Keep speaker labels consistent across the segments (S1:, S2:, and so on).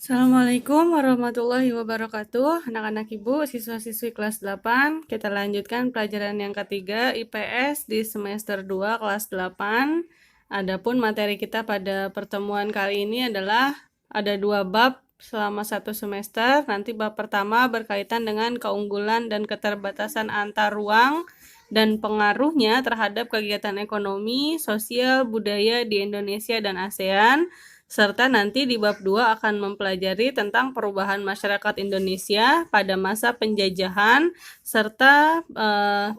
S1: Assalamualaikum warahmatullahi wabarakatuh. Anak-anak ibu, siswa-siswi kelas 8, kita lanjutkan pelajaran yang ketiga IPS di semester 2 kelas 8. Adapun materi kita pada pertemuan kali ini adalah ada 2 bab selama 1 semester. Nanti bab pertama berkaitan dengan keunggulan dan keterbatasan antar ruang dan pengaruhnya terhadap kegiatan ekonomi, sosial, budaya di Indonesia dan ASEAN. Serta nanti di bab 2 akan mempelajari tentang perubahan masyarakat Indonesia pada masa penjajahan serta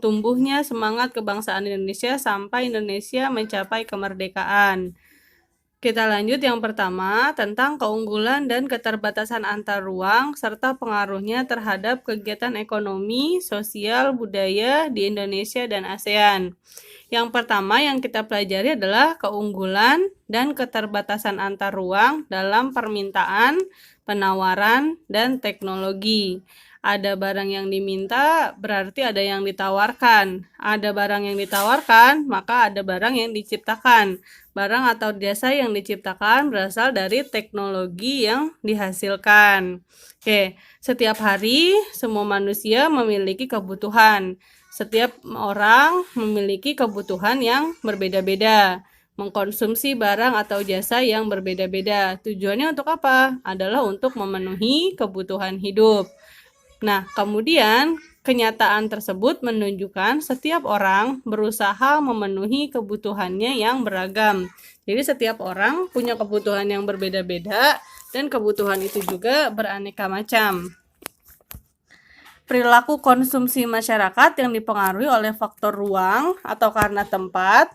S1: tumbuhnya semangat kebangsaan Indonesia sampai Indonesia mencapai kemerdekaan. Kita lanjut yang pertama tentang keunggulan dan keterbatasan antar ruang serta pengaruhnya terhadap kegiatan ekonomi, sosial, budaya di Indonesia dan ASEAN. Yang pertama yang kita pelajari adalah keunggulan dan keterbatasan antar ruang dalam permintaan, penawaran, dan teknologi. Ada barang yang diminta, berarti ada yang ditawarkan. Ada barang yang ditawarkan, maka ada barang yang diciptakan. Barang atau jasa yang diciptakan berasal dari teknologi yang dihasilkan. Oke, setiap hari semua manusia memiliki kebutuhan. Setiap orang memiliki kebutuhan yang berbeda-beda, mengkonsumsi barang atau jasa yang berbeda-beda. Tujuannya untuk apa? Adalah untuk memenuhi kebutuhan hidup. Nah, kemudian kenyataan tersebut menunjukkan setiap orang berusaha memenuhi kebutuhannya yang beragam. Jadi setiap orang punya kebutuhan yang berbeda-beda dan kebutuhan itu juga beraneka macam. Perilaku konsumsi masyarakat yang dipengaruhi oleh faktor ruang atau karena tempat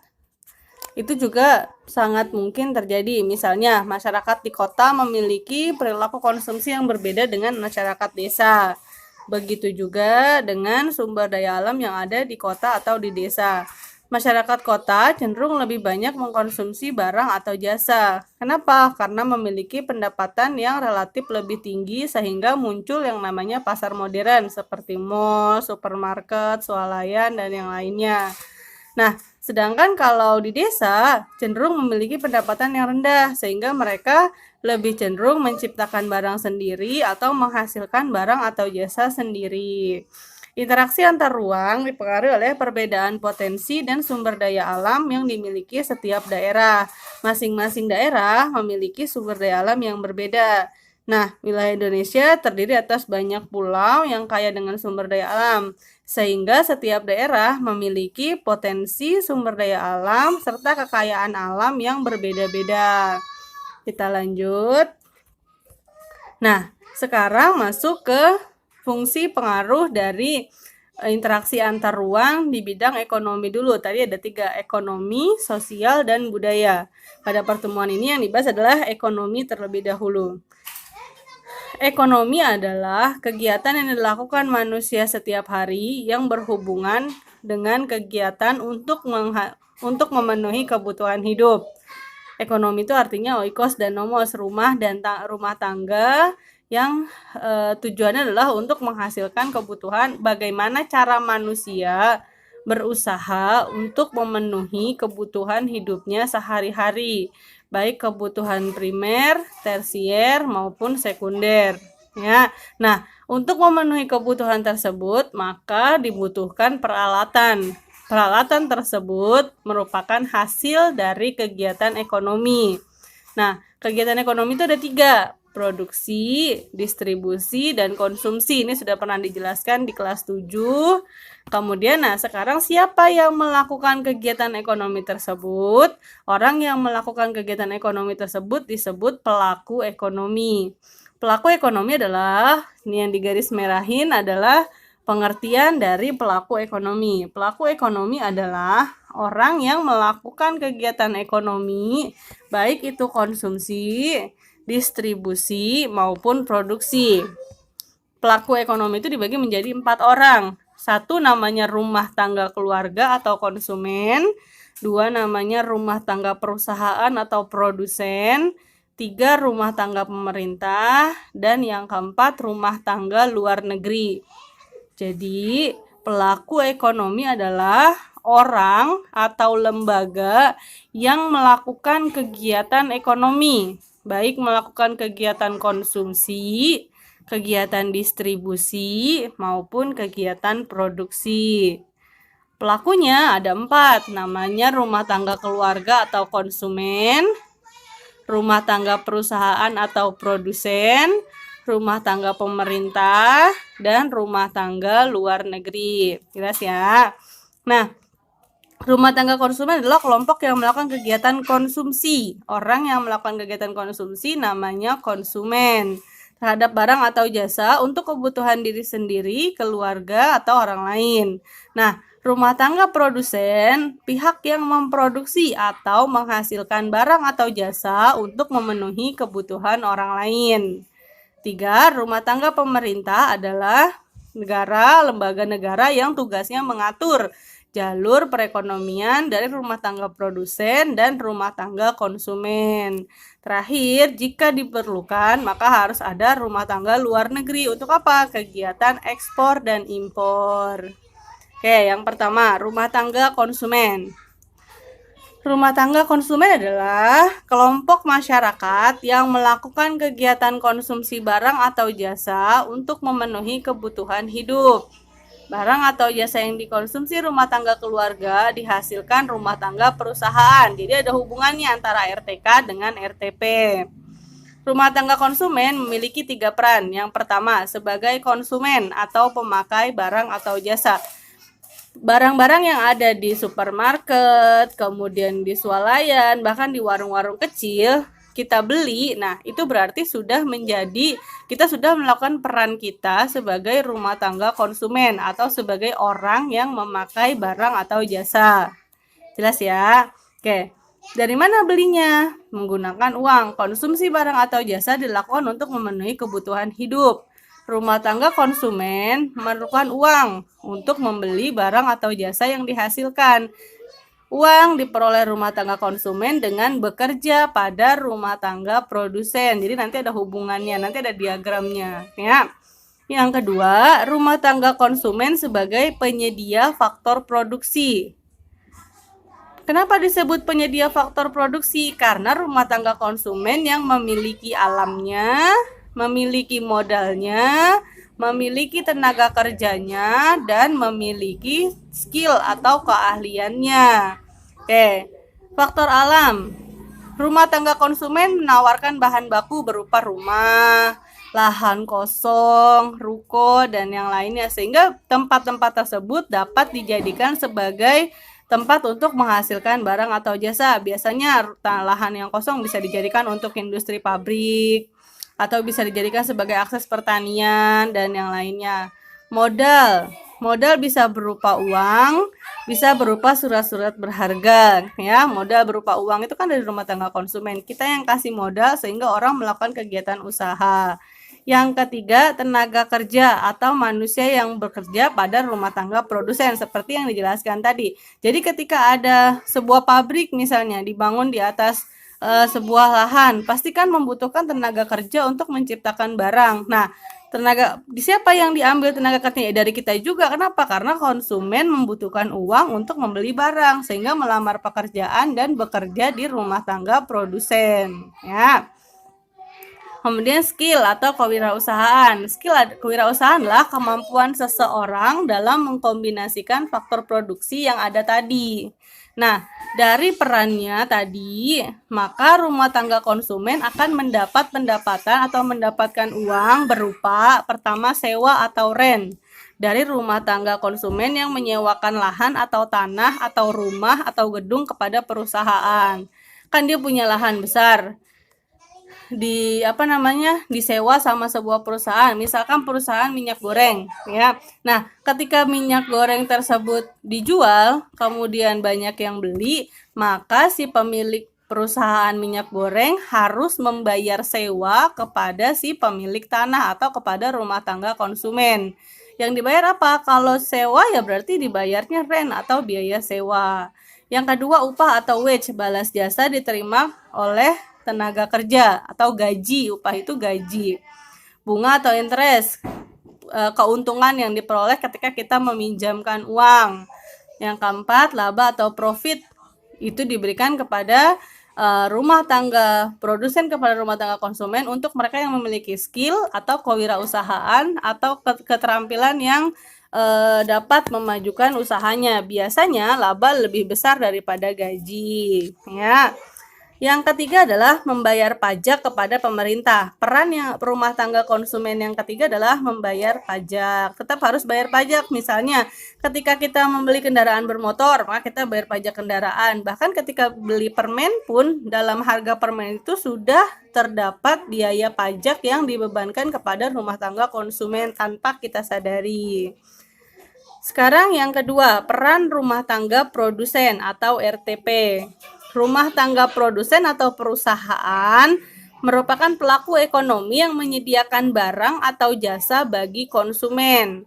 S1: itu juga sangat mungkin terjadi. Misalnya, masyarakat di kota memiliki perilaku konsumsi yang berbeda dengan masyarakat desa. Begitu juga dengan sumber daya alam yang ada di kota atau di desa. Masyarakat kota cenderung lebih banyak mengkonsumsi barang atau jasa. Kenapa? Karena memiliki pendapatan yang relatif lebih tinggi sehingga muncul yang namanya pasar modern seperti mall, supermarket, swalayan, dan yang lainnya. Nah, sedangkan kalau di desa cenderung memiliki pendapatan yang rendah sehingga mereka lebih cenderung menciptakan barang sendiri atau menghasilkan barang atau jasa sendiri. Interaksi antar ruang dipengaruhi oleh perbedaan potensi dan sumber daya alam yang dimiliki setiap daerah. Masing-masing daerah memiliki sumber daya alam yang berbeda. Nah, wilayah Indonesia terdiri atas banyak pulau yang kaya dengan sumber daya alam, sehingga setiap daerah memiliki potensi sumber daya alam serta kekayaan alam yang berbeda-beda. Kita lanjut. Nah, sekarang masuk ke fungsi pengaruh dari interaksi antar ruang di bidang ekonomi dulu. Tadi ada 3, ekonomi, sosial, dan budaya. Pada pertemuan ini yang dibahas adalah ekonomi terlebih dahulu. Ekonomi adalah kegiatan yang dilakukan manusia setiap hari yang berhubungan dengan kegiatan untuk memenuhi kebutuhan hidup. Ekonomi itu artinya oikos dan nomos, rumah dan rumah tangga yang tujuannya adalah untuk menghasilkan kebutuhan. Bagaimana cara manusia berusaha untuk memenuhi kebutuhan hidupnya sehari-hari, baik kebutuhan primer, tersier maupun sekunder. Ya, nah untuk memenuhi kebutuhan tersebut maka dibutuhkan peralatan. Peralatan tersebut merupakan hasil dari kegiatan ekonomi. Nah, kegiatan ekonomi itu ada 3, produksi, distribusi, dan konsumsi. Ini sudah pernah dijelaskan di kelas 7. Kemudian, sekarang siapa yang melakukan kegiatan ekonomi tersebut? Orang yang melakukan kegiatan ekonomi tersebut disebut pelaku ekonomi. Pelaku ekonomi adalah, ini yang digaris merahin adalah pengertian dari pelaku ekonomi. Pelaku ekonomi adalah orang yang melakukan kegiatan ekonomi, baik itu konsumsi, distribusi, maupun produksi. Pelaku ekonomi itu dibagi menjadi 4 orang. 1 namanya rumah tangga keluarga atau konsumen. 2 namanya rumah tangga perusahaan atau produsen. 3 rumah tangga pemerintah. Dan yang keempat rumah tangga luar negeri. Jadi, pelaku ekonomi adalah orang atau lembaga yang melakukan kegiatan ekonomi, baik melakukan kegiatan konsumsi, kegiatan distribusi, maupun kegiatan produksi. Pelakunya ada 4, namanya rumah tangga keluarga atau konsumen, rumah tangga perusahaan atau produsen, rumah tangga pemerintah, dan rumah tangga luar negeri. Jelas ya? Nah, rumah tangga konsumen adalah kelompok yang melakukan kegiatan konsumsi. Orang yang melakukan kegiatan konsumsi namanya konsumen terhadap barang atau jasa untuk kebutuhan diri sendiri, keluarga, atau orang lain. Nah, rumah tangga produsen, pihak yang memproduksi atau menghasilkan barang atau jasa untuk memenuhi kebutuhan orang lain. 3, rumah tangga pemerintah adalah lembaga negara yang tugasnya mengatur jalur perekonomian dari rumah tangga produsen dan rumah tangga konsumen. Terakhir, jika diperlukan, maka harus ada rumah tangga luar negeri. Untuk apa? Kegiatan ekspor dan impor. Oke, yang pertama, rumah tangga konsumen. Rumah tangga konsumen adalah kelompok masyarakat yang melakukan kegiatan konsumsi barang atau jasa untuk memenuhi kebutuhan hidup. Barang atau jasa yang dikonsumsi rumah tangga keluarga dihasilkan rumah tangga perusahaan. Jadi ada hubungannya antara RTK dengan RTP. Rumah tangga konsumen memiliki 3 peran. Yang pertama, sebagai konsumen atau pemakai barang atau jasa. Barang-barang yang ada di supermarket, kemudian di swalayan, bahkan di warung-warung kecil, kita beli, nah itu berarti kita sudah melakukan peran kita sebagai rumah tangga konsumen atau sebagai orang yang memakai barang atau jasa. Jelas ya? Oke, dari mana belinya? Menggunakan uang. Konsumsi barang atau jasa dilakukan untuk memenuhi kebutuhan hidup. Rumah tangga konsumen memerlukan uang untuk membeli barang atau jasa yang dihasilkan. Uang diperoleh rumah tangga konsumen dengan bekerja pada rumah tangga produsen. Jadi nanti ada hubungannya, nanti ada diagramnya, ya. Yang kedua, rumah tangga konsumen sebagai penyedia faktor produksi. Kenapa disebut penyedia faktor produksi? Karena rumah tangga konsumen yang memiliki alamnya, memiliki modalnya, memiliki tenaga kerjanya, dan memiliki skill atau keahliannya. Oke, faktor alam. Rumah tangga konsumen menawarkan bahan baku berupa rumah, lahan kosong, ruko, dan yang lainnya, sehingga tempat-tempat tersebut dapat dijadikan sebagai tempat untuk menghasilkan barang atau jasa. Biasanya lahan yang kosong bisa dijadikan untuk industri pabrik, atau bisa dijadikan sebagai akses pertanian dan yang lainnya. Modal bisa berupa uang, bisa berupa surat-surat berharga, ya. Modal berupa uang itu kan dari rumah tangga konsumen. Kita yang kasih modal sehingga orang melakukan kegiatan usaha. Yang ketiga, tenaga kerja atau manusia yang bekerja pada rumah tangga produsen seperti yang dijelaskan tadi. Jadi ketika ada sebuah pabrik misalnya dibangun di atas sebuah lahan, pasti kan membutuhkan tenaga kerja untuk menciptakan barang. Nah, siapa yang diambil tenaga kerjanya? Dari kita juga. Kenapa? Karena konsumen membutuhkan uang untuk membeli barang sehingga melamar pekerjaan dan bekerja di rumah tangga produsen, ya. Kemudian skill atau kewirausahaan. Kewirausahaan adalah kemampuan seseorang dalam mengkombinasikan faktor produksi yang ada tadi. Nah, dari perannya tadi, maka rumah tangga konsumen akan mendapat pendapatan atau mendapatkan uang berupa pertama sewa atau rent dari rumah tangga konsumen yang menyewakan lahan atau tanah atau rumah atau gedung kepada perusahaan. Kan dia punya lahan besar, disewa sama sebuah perusahaan, misalkan perusahaan minyak goreng, ya. Nah, ketika minyak goreng tersebut dijual, kemudian banyak yang beli, maka si pemilik perusahaan minyak goreng harus membayar sewa kepada si pemilik tanah atau kepada rumah tangga konsumen. Yang dibayar apa? Kalau sewa ya berarti dibayarnya rent atau biaya sewa. Yang kedua, upah atau wage, balas jasa diterima oleh tenaga kerja atau gaji. Upah itu gaji. Bunga atau interest, keuntungan yang diperoleh ketika kita meminjamkan uang. Yang keempat, laba atau profit, itu diberikan kepada rumah tangga produsen kepada rumah tangga konsumen untuk mereka yang memiliki skill atau kewirausahaan atau keterampilan yang dapat memajukan usahanya. Biasanya laba lebih besar daripada gaji, ya. Yang ketiga adalah membayar pajak kepada pemerintah. Peran yang rumah tangga konsumen yang ketiga adalah membayar pajak. Tetap harus bayar pajak. Misalnya, ketika kita membeli kendaraan bermotor, maka kita bayar pajak kendaraan. Bahkan ketika beli permen pun, dalam harga permen itu sudah terdapat biaya pajak yang dibebankan kepada rumah tangga konsumen tanpa kita sadari. Sekarang yang kedua, peran rumah tangga produsen atau RTP. Rumah tangga produsen atau perusahaan merupakan pelaku ekonomi yang menyediakan barang atau jasa bagi konsumen.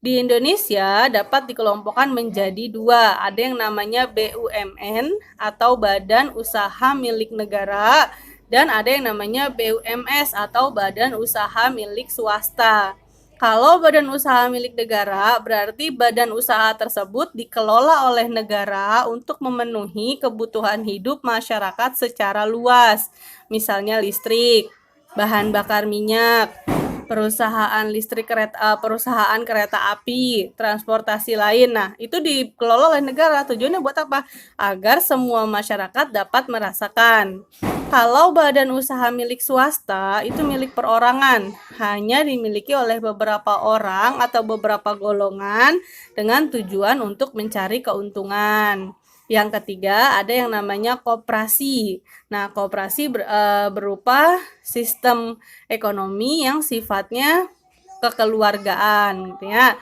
S1: Di Indonesia dapat dikelompokkan menjadi dua, ada yang namanya BUMN atau Badan Usaha Milik Negara, dan ada yang namanya BUMS atau Badan Usaha Milik Swasta. Kalau badan usaha milik negara, berarti badan usaha tersebut dikelola oleh negara untuk memenuhi kebutuhan hidup masyarakat secara luas. Misalnya listrik, bahan bakar minyak, perusahaan kereta api, transportasi lain. Nah, itu dikelola oleh negara. Tujuannya buat apa? Agar semua masyarakat dapat merasakan. Kalau badan usaha milik swasta itu milik perorangan, hanya dimiliki oleh beberapa orang atau beberapa golongan dengan tujuan untuk mencari keuntungan. Yang ketiga, ada yang namanya koperasi. Nah, koperasi berupa sistem ekonomi yang sifatnya kekeluargaan, gitu ya.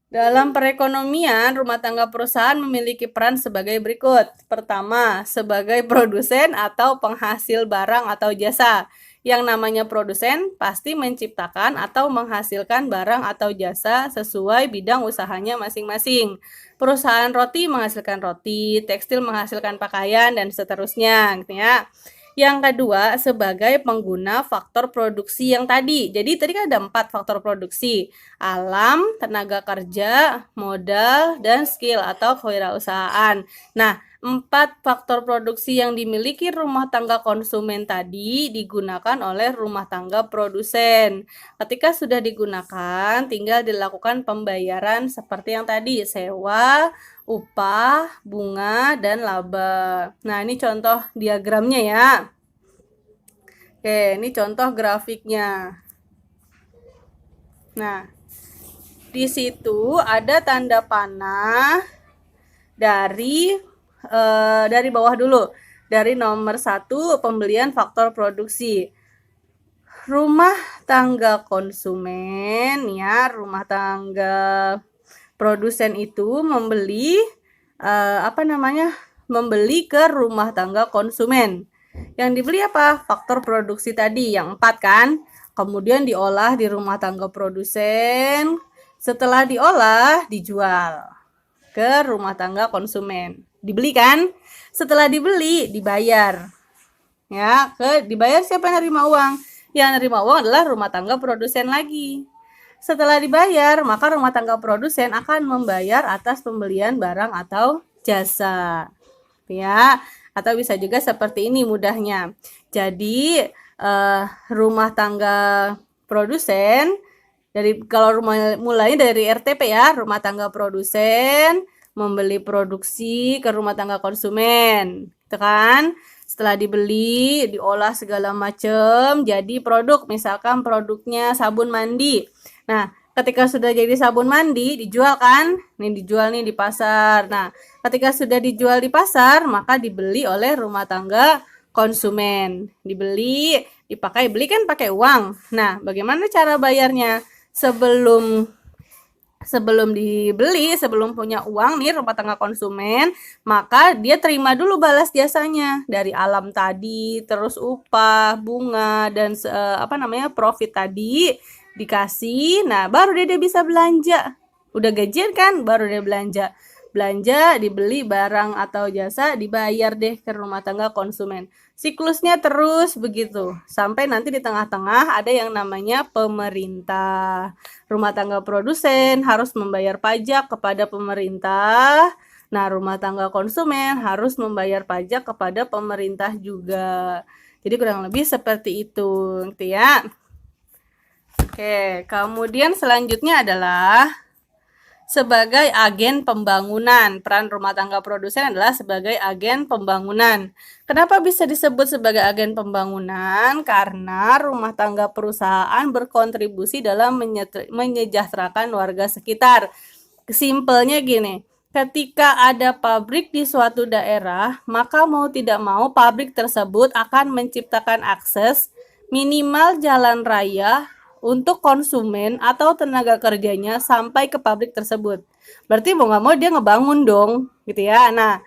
S1: Dalam perekonomian, rumah tangga perusahaan memiliki peran sebagai berikut. Pertama, sebagai produsen atau penghasil barang atau jasa. Yang namanya produsen pasti menciptakan atau menghasilkan barang atau jasa sesuai bidang usahanya masing-masing. Perusahaan roti menghasilkan roti, tekstil menghasilkan pakaian, dan seterusnya, gitu ya. Yang kedua, sebagai pengguna faktor produksi yang tadi. Jadi tadi kan ada 4 faktor produksi. Alam, tenaga kerja, modal, dan skill atau kewirausahaan. Nah, 4 faktor produksi yang dimiliki rumah tangga konsumen tadi digunakan oleh rumah tangga produsen. Ketika sudah digunakan, tinggal dilakukan pembayaran seperti yang tadi, sewa, upah, bunga, dan laba. Nah, ini contoh diagramnya ya. Oke, ini contoh grafiknya. Nah, di situ ada tanda panah dari bawah dulu. Dari nomor 1, pembelian faktor produksi. Rumah tangga konsumen, ya, rumah tangga produsen itu membeli membeli ke rumah tangga konsumen. Yang dibeli apa? Faktor produksi tadi yang 4 kan. Kemudian diolah di rumah tangga produsen. Setelah diolah, dijual ke rumah tangga konsumen. Dibeli kan? Setelah dibeli, dibayar. Ya, dibayar siapa yang nerima uang? Yang nerima uang adalah rumah tangga produsen lagi. Setelah dibayar, maka rumah tangga produsen akan membayar atas pembelian barang atau jasa. Ya, atau bisa juga seperti ini mudahnya. Jadi, rumah tangga produsen kalau mulainya dari RTP ya, rumah tangga produsen membeli produksi ke rumah tangga konsumen, gitu kan? Setelah dibeli, diolah segala macam, jadi produk, misalkan produknya sabun mandi. Nah, ketika sudah jadi sabun mandi, dijual kan? Nih dijual nih di pasar. Nah, ketika sudah dijual di pasar, maka dibeli oleh rumah tangga konsumen. Dibeli, dipakai, beli kan pakai uang. Nah, bagaimana cara bayarnya? Sebelum dibeli, sebelum punya uang nih rumah tangga konsumen, maka dia terima dulu balas jasanya dari alam tadi, terus upah, bunga, dan profit tadi dikasih. Nah, baru dia bisa belanja. Udah gajian kan, baru dia belanja. Dibeli barang atau jasa, dibayar deh ke rumah tangga konsumen. Siklusnya terus begitu. Sampai nanti di tengah-tengah ada yang namanya pemerintah. Rumah tangga produsen harus membayar pajak kepada pemerintah. Nah, rumah tangga konsumen harus membayar pajak kepada pemerintah juga. Jadi kurang lebih seperti itu, gitu ya. Oke, kemudian selanjutnya adalah sebagai agen pembangunan. Peran rumah tangga produsen adalah sebagai agen pembangunan. Kenapa bisa disebut sebagai agen pembangunan? Karena rumah tangga perusahaan berkontribusi dalam menyejahterakan warga sekitar. Simpelnya gini, ketika ada pabrik di suatu daerah, maka mau tidak mau pabrik tersebut akan menciptakan akses minimal jalan raya untuk konsumen atau tenaga kerjanya sampai ke pabrik tersebut. Berarti mau nggak mau dia ngebangun dong, gitu ya. Nah,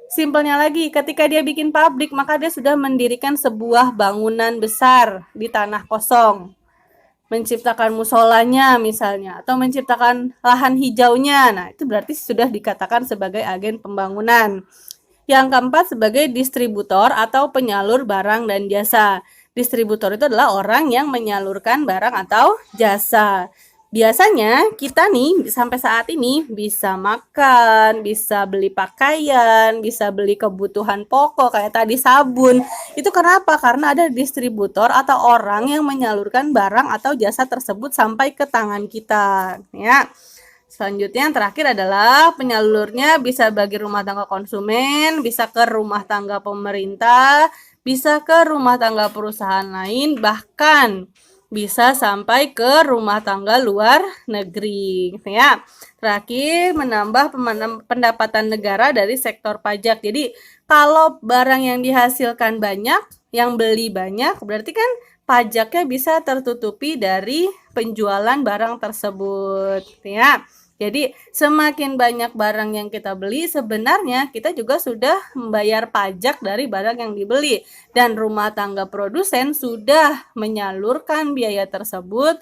S1: simpelnya lagi, ketika dia bikin pabrik, maka dia sudah mendirikan sebuah bangunan besar di tanah kosong. Menciptakan musolanya misalnya, atau menciptakan lahan hijaunya. Nah, itu berarti sudah dikatakan sebagai agen pembangunan. Yang keempat, sebagai distributor atau penyalur barang dan jasa. Distributor itu adalah orang yang menyalurkan barang atau jasa. Biasanya kita nih sampai saat ini bisa makan, bisa beli pakaian, bisa beli kebutuhan pokok kayak tadi sabun. Itu kenapa? Karena ada distributor atau orang yang menyalurkan barang atau jasa tersebut sampai ke tangan kita, ya. Selanjutnya yang terakhir adalah penyalurnya bisa bagi rumah tangga konsumen, bisa ke rumah tangga pemerintah, bisa ke rumah tangga perusahaan lain, bahkan bisa sampai ke rumah tangga luar negeri, ya. Terakhir, menambah pendapatan negara dari sektor pajak. Jadi, kalau barang yang dihasilkan banyak, yang beli banyak, berarti kan pajaknya bisa tertutupi dari penjualan barang tersebut, ya. Jadi, semakin banyak barang yang kita beli, sebenarnya kita juga sudah membayar pajak dari barang yang dibeli. Dan rumah tangga produsen sudah menyalurkan biaya tersebut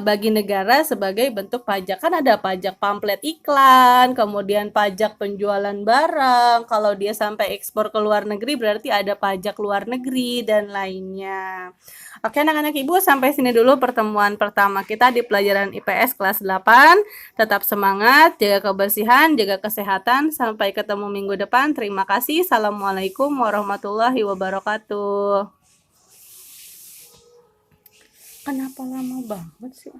S1: bagi negara sebagai bentuk pajak. Kan ada pajak pamflet iklan, kemudian pajak penjualan barang. Kalau dia sampai ekspor ke luar negeri, berarti ada pajak luar negeri dan lainnya. Oke anak-anak ibu, sampai sini dulu pertemuan pertama kita di pelajaran IPS kelas 8. Tetap semangat, jaga kebersihan, jaga kesehatan. Sampai ketemu minggu depan. Terima kasih. Assalamualaikum warahmatullahi wabarakatuh. Kenapa lama banget sih?